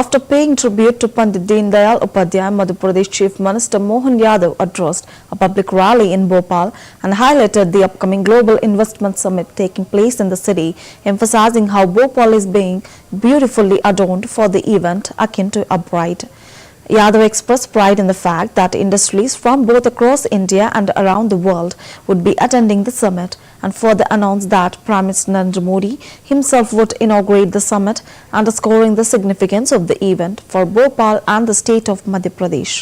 After paying tribute to Pandit Deen Dayal Upadhyay, Madhya Pradesh Chief Minister Mohan Yadav addressed a public rally in Bhopal and highlighted the upcoming Global Investment Summit taking place in the city, emphasizing how Bhopal is being beautifully adorned for the event akin to a bride. Yadav expressed pride in the fact that industries from both across India and around the world would be attending the summit, and further announced that Prime Minister Narendra Modi himself would inaugurate the summit, underscoring the significance of the event for Bhopal and the state of Madhya Pradesh.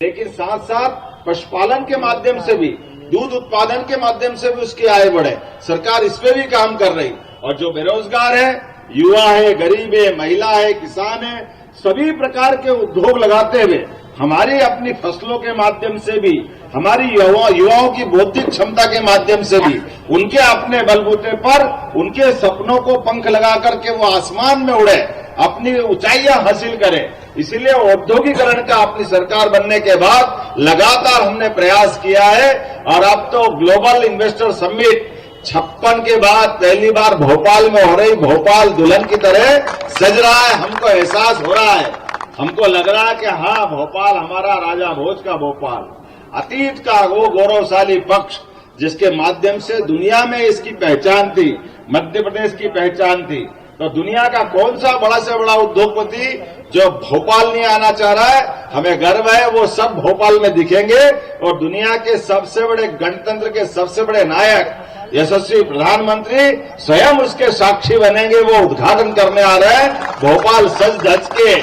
लेकिन साथ साथ पशुपालन के माध्यम से भी, दूध उत्पादन के माध्यम से भी उसकी आय बढ़े, सरकार इस पे भी काम कर रही। और जो बेरोजगार है, युवा है, गरीब है, महिला है, किसान है, सभी प्रकार के उद्योग लगाते हुए हमारी अपनी फसलों के माध्यम से भी, हमारी युवाओं की बौद्धिक क्षमता के माध्यम से भी, उनके अपने बलबूते पर उनके सपनों को पंख लगा करके वो आसमान में उड़े, अपनी ऊंचाइयां हासिल करें। इसीलिए औद्योगिकरण का अपनी सरकार बनने के बाद लगातार हमने प्रयास किया है और अब तो ग्लोबल इन्वेस्टर समिट 56 के बाद पहली बार भोपाल में हो रही। भोपाल दुल्हन की तरह सज रहा है, हमको एहसास हो रहा है, हमको लग रहा है कि हाँ, भोपाल हमारा राजा भोज का भोपाल, अतीत का वो गौरवशाली पक्ष जिसके माध्यम से दुनिया में इसकी पहचान थी, मध्य प्रदेश की पहचान थी। तो दुनिया का कौन सा बड़ा से बड़ा उद्योगपति जो भोपाल नहीं आना चाह रहा है, हमें गर्व है, वो सब भोपाल में दिखेंगे और दुनिया के सबसे बड़े गणतंत्र के सबसे बड़े नायक यशस्वी प्रधानमंत्री स्वयं उसके साक्षी बनेंगे। वो उद्घाटन करने आ रहे हैं। भोपाल सज धज के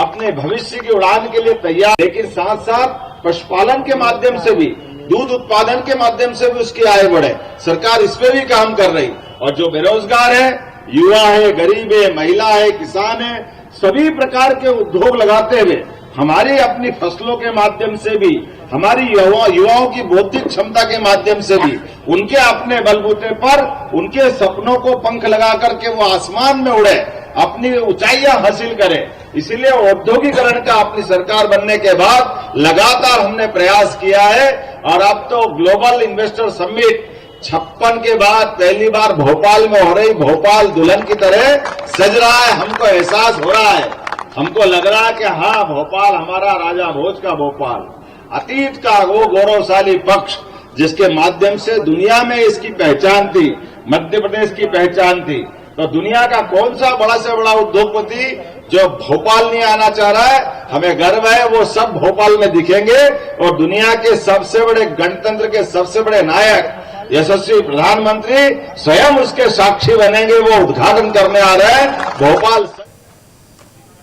अपने भविष्य की उड़ान के लिए तैयार। लेकिन साथ साथ पशुपालन के माध्यम से भी, दूध उत्पादन के माध्यम से भी उसकी आय बढ़े, सरकार इस पे भी काम कर रही। और जो बेरोजगार है, युवा है, गरीब है, महिला है, किसान है, सभी प्रकार के उद्योग लगाते हुए हमारी अपनी फसलों के माध्यम से भी, हमारी युवाओं की बौद्धिक क्षमता के माध्यम से भी, उनके अपने बलबूते पर उनके सपनों को पंख लगा करके वो आसमान में उड़े, अपनी ऊंचाइयां हासिल करें। इसीलिए औद्योगिकरण का अपनी सरकार बनने के बाद लगातार हमने प्रयास किया है और अब तो ग्लोबल इन्वेस्टर समिट 56 के बाद पहली बार भोपाल में हो रही। भोपाल दुल्हन की तरह सज रहा है, हमको एहसास हो रहा है, हमको लग रहा है कि हाँ, भोपाल हमारा राजा भोज का भोपाल, अतीत का वो गौरवशाली पक्ष जिसके माध्यम से दुनिया में इसकी पहचान थी, मध्य प्रदेश की पहचान थी। तो दुनिया का कौन सा बड़ा से बड़ा उद्योगपति जो भोपाल नहीं आना चाह रहा है, हमें गर्व है, वो सब भोपाल में दिखेंगे और दुनिया के सबसे बड़े गणतंत्र के सबसे बड़े नायक यशस्वी प्रधानमंत्री स्वयं उसके साक्षी बनेंगे। वो उद्घाटन करने आ रहे हैं। भोपाल